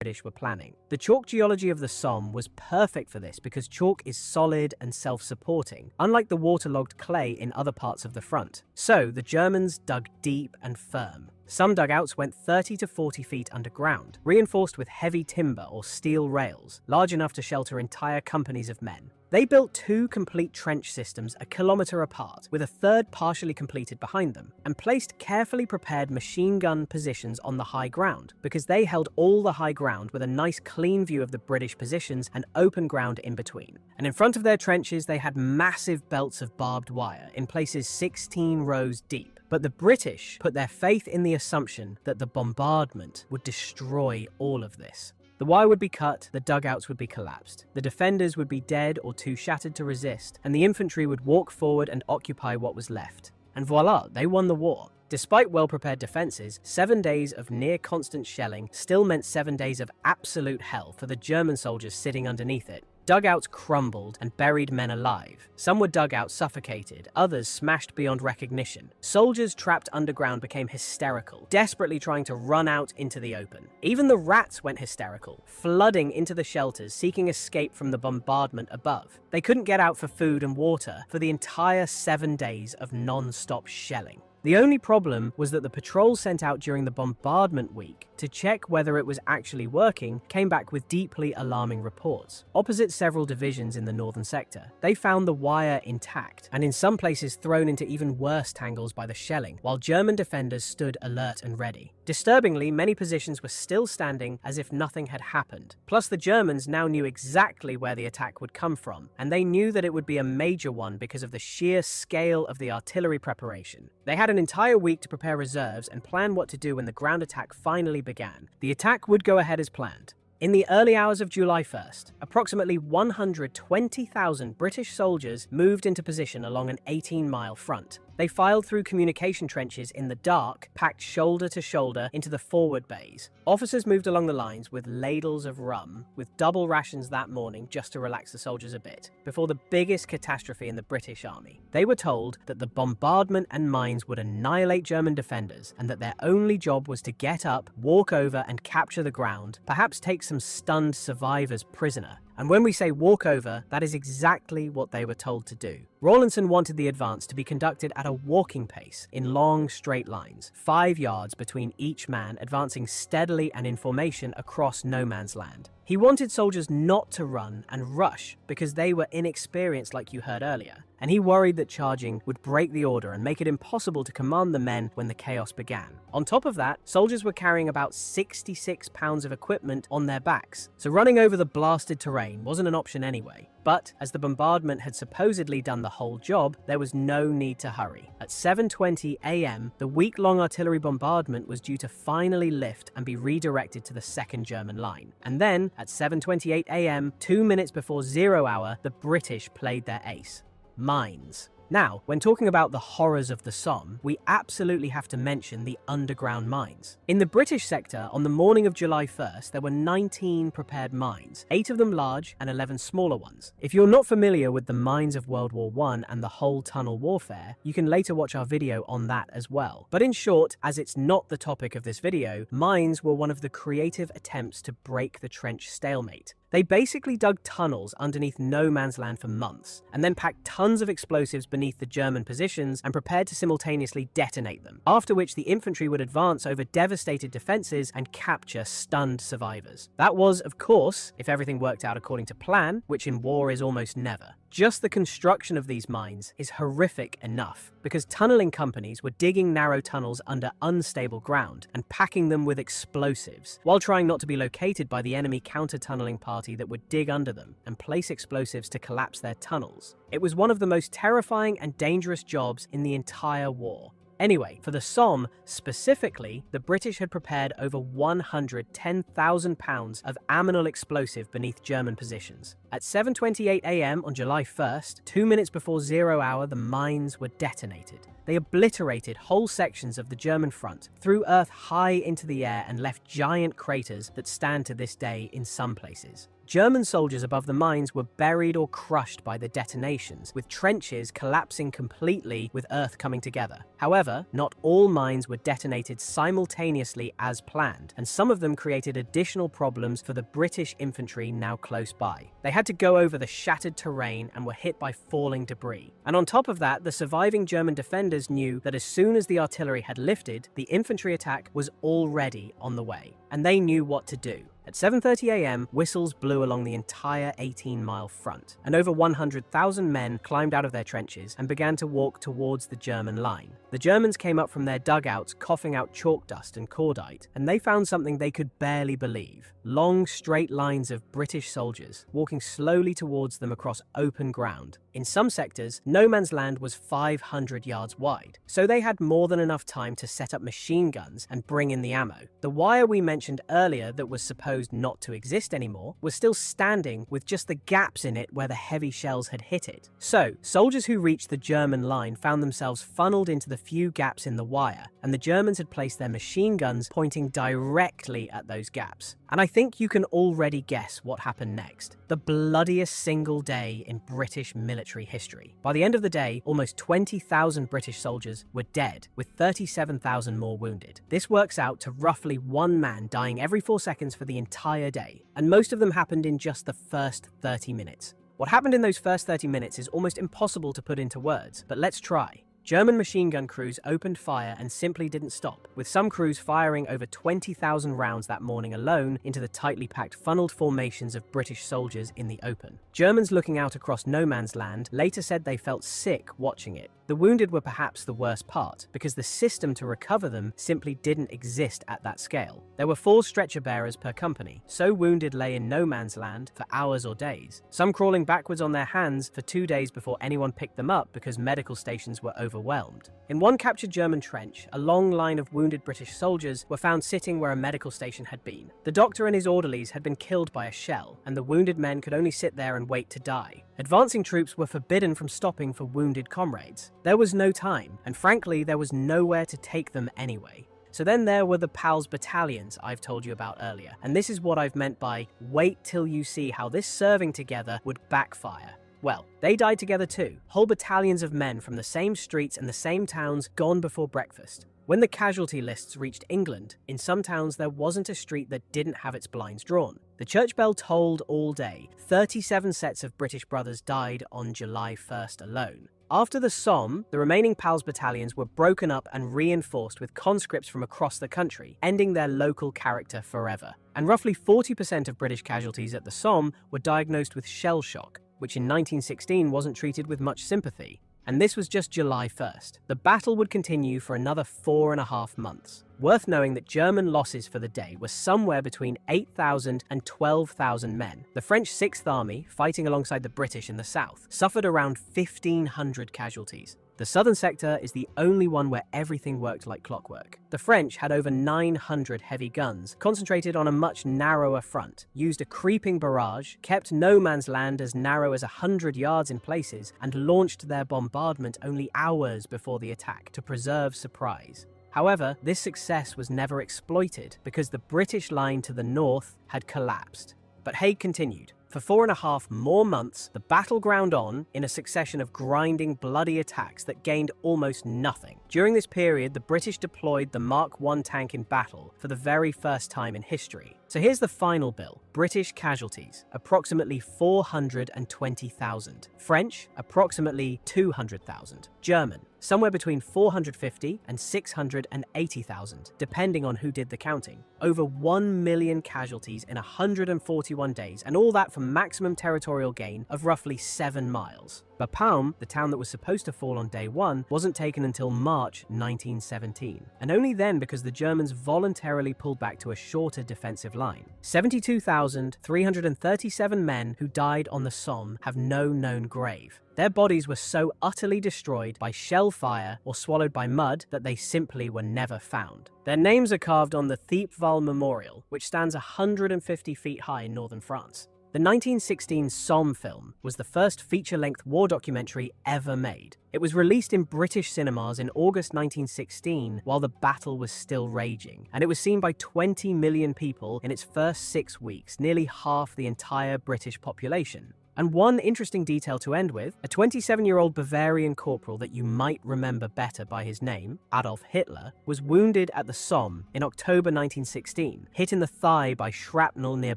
British were planning. The chalk geology of the Somme was perfect for this because chalk is solid and self-supporting, unlike the waterlogged clay in other parts of the front. So the Germans dug deep and firm. Some dugouts went 30 to 40 feet underground, reinforced with heavy timber or steel rails, large enough to shelter entire companies of men. They built 2 complete trench systems a kilometer apart, with a third partially completed behind them, and placed carefully prepared machine gun positions on the high ground, because they held all the high ground with a nice clean view of the British positions and open ground in between. And in front of their trenches, they had massive belts of barbed wire, in places 16 rows deep. But the British put their faith in the assumption that the bombardment would destroy all of this. The wire would be cut, the dugouts would be collapsed, the defenders would be dead or too shattered to resist, and the infantry would walk forward and occupy what was left. And voila, they won the war. Despite well-prepared defenses, 7 days of near-constant shelling still meant 7 days of absolute hell for the German soldiers sitting underneath it. Dugouts crumbled and buried men alive. Some were dug out suffocated, others smashed beyond recognition. Soldiers trapped underground became hysterical, desperately trying to run out into the open. Even the rats went hysterical, flooding into the shelters seeking escape from the bombardment above. They couldn't get out for food and water for the entire 7 days of non-stop shelling. The only problem was that the patrols sent out during the bombardment week to check whether it was actually working came back with deeply alarming reports. Opposite several divisions in the northern sector, they found the wire intact, and in some places thrown into even worse tangles by the shelling, while German defenders stood alert and ready. Disturbingly, many positions were still standing as if nothing had happened. Plus, the Germans now knew exactly where the attack would come from, and they knew that it would be a major one because of the sheer scale of the artillery preparation. They had an entire week to prepare reserves and plan what to do when the ground attack finally began. The attack would go ahead as planned. In the early hours of July 1st, approximately 120,000 British soldiers moved into position along an 18-mile front. They filed through communication trenches in the dark, packed shoulder to shoulder into the forward bays. Officers moved along the lines with ladles of rum, with double rations that morning just to relax the soldiers a bit, before the biggest catastrophe in the British army. They were told that the bombardment and mines would annihilate German defenders, and that their only job was to get up, walk over and capture the ground, perhaps take some stunned survivors prisoner. And when we say walk over, that is exactly what they were told to do. Rawlinson wanted the advance to be conducted at a walking pace, in long, straight lines, 5 yards between each man, advancing steadily and in formation across no man's land. He wanted soldiers not to run and rush because they were inexperienced, like you heard earlier, and he worried that charging would break the order and make it impossible to command the men when the chaos began. On top of that, soldiers were carrying about 66 pounds of equipment on their backs, so running over the blasted terrain wasn't an option anyway. But as the bombardment had supposedly done the whole job, there was no need to hurry. At 7:20 a.m., the week-long artillery bombardment was due to finally lift and be redirected to the second German line. And then, at 7:28 a.m., 2 minutes before 0 hour, the British played their ace: mines. Now, when talking about the horrors of the Somme, we absolutely have to mention the underground mines. In the British sector, on the morning of July 1st, there were 19 prepared mines, 8 of them large and 11 smaller ones. If you're not familiar with the mines of World War I and the whole tunnel warfare, you can later watch our video on that as well. But in short, as it's not the topic of this video, mines were one of the creative attempts to break the trench stalemate. They basically dug tunnels underneath no man's land for months, and then packed tons of explosives beneath the German positions and prepared to simultaneously detonate them, after which the infantry would advance over devastated defenses and capture stunned survivors. That was, of course, if everything worked out according to plan, which in war is almost never. Just the construction of these mines is horrific enough, because tunneling companies were digging narrow tunnels under unstable ground and packing them with explosives, while trying not to be located by the enemy counter-tunneling party that would dig under them and place explosives to collapse their tunnels. It was one of the most terrifying and dangerous jobs in the entire war. Anyway, for the Somme specifically, the British had prepared over 110,000 pounds of aminal explosive beneath German positions. At 7:28 a.m. on July 1st, 2 minutes before 0 hour, the mines were detonated. They obliterated whole sections of the German front, threw earth high into the air, and left giant craters that stand to this day in some places. German soldiers above the mines were buried or crushed by the detonations, with trenches collapsing completely with earth coming together. However, not all mines were detonated simultaneously as planned, and some of them created additional problems for the British infantry now close by. They had to go over the shattered terrain and were hit by falling debris. And on top of that, the surviving German defenders knew that as soon as the artillery had lifted, the infantry attack was already on the way, and they knew what to do. At 7:30 a.m., whistles blew along the entire 18-mile front, and over 100,000 men climbed out of their trenches and began to walk towards the German line. The Germans came up from their dugouts coughing out chalk dust and cordite, and they found something they could barely believe. Long, straight lines of British soldiers walking slowly towards them across open ground. In some sectors, no man's land was 500 yards wide, so they had more than enough time to set up machine guns and bring in the ammo. The wire we mentioned earlier that was supposed not to exist anymore was still standing with just the gaps in it where the heavy shells had hit it. So, soldiers who reached the German line found themselves funneled into the few gaps in the wire, and the Germans had placed their machine guns pointing directly at those gaps. And I think you can already guess what happened next. The bloodiest single day in British military history. By the end of the day, almost 20,000 British soldiers were dead, with 37,000 more wounded. This works out to roughly one man dying every 4 seconds for the entire day, and most of them happened in just the first 30 minutes. What happened in those first 30 minutes is almost impossible to put into words, but let's try. German machine gun crews opened fire and simply didn't stop, with some crews firing over 20,000 rounds that morning alone into the tightly packed funneled formations of British soldiers in the open. Germans looking out across no man's land later said they felt sick watching it. The wounded were perhaps the worst part, because the system to recover them simply didn't exist at that scale. There were 4 stretcher bearers per company, so wounded lay in no man's land for hours or days, some crawling backwards on their hands for 2 days before anyone picked them up because medical stations were overwhelmed. In one captured German trench, a long line of wounded British soldiers were found sitting where a medical station had been. The doctor and his orderlies had been killed by a shell, and the wounded men could only sit there and wait to die. Advancing troops were forbidden from stopping for wounded comrades. There was no time, and frankly, there was nowhere to take them anyway. So then there were the PALS battalions I've told you about earlier, and this is what I've meant by wait till you see how this serving together would backfire. Well, they died together too, whole battalions of men from the same streets and the same towns gone before breakfast. When the casualty lists reached England, in some towns there wasn't a street that didn't have its blinds drawn. The church bell tolled all day. 37 sets of British brothers died on July 1st alone. After the Somme, the remaining PALS battalions were broken up and reinforced with conscripts from across the country, ending their local character forever. And roughly 40% of British casualties at the Somme were diagnosed with shell shock, which in 1916 wasn't treated with much sympathy. And this was just July 1st. The battle would continue for another 4.5 months. Worth knowing that German losses for the day were somewhere between 8,000 and 12,000 men. The French 6th Army, fighting alongside the British in the south, suffered around 1,500 casualties. The southern sector is the only one where everything worked like clockwork. The French had over 900 heavy guns, concentrated on a much narrower front, used a creeping barrage, kept no man's land as narrow as 100 yards in places, and launched their bombardment only hours before the attack to preserve surprise. However, this success was never exploited because the British line to the north had collapsed. But Haig continued. For 4.5 more months, the battle ground on in a succession of grinding, bloody attacks that gained almost nothing. During this period, the British deployed the Mark I tank in battle for the very first time in history. So here's the final bill. British casualties, approximately 420,000. French, approximately 200,000. German, somewhere between 450 and 680,000, depending on who did the counting. Over 1 million casualties in 141 days, and all that for maximum territorial gain of roughly 7 miles. Bapaume, the town that was supposed to fall on day 1, wasn't taken until March 1917, and only then because the Germans voluntarily pulled back to a shorter defensive line. 72,337 men who died on the Somme have no known grave. Their bodies were so utterly destroyed by shell fire or swallowed by mud that they simply were never found. Their names are carved on the Thiepval Memorial, which stands 150 feet high in northern France. The 1916 Somme film was the first feature-length war documentary ever made. It was released in British cinemas in August 1916 while the battle was still raging, and it was seen by 20 million people in its first 6 weeks, nearly half the entire British population. And one interesting detail to end with, a 27-year-old Bavarian corporal that you might remember better by his name, Adolf Hitler, was wounded at the Somme in October 1916, hit in the thigh by shrapnel near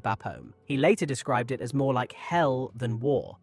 Bapaume. He later described it as more like hell than war.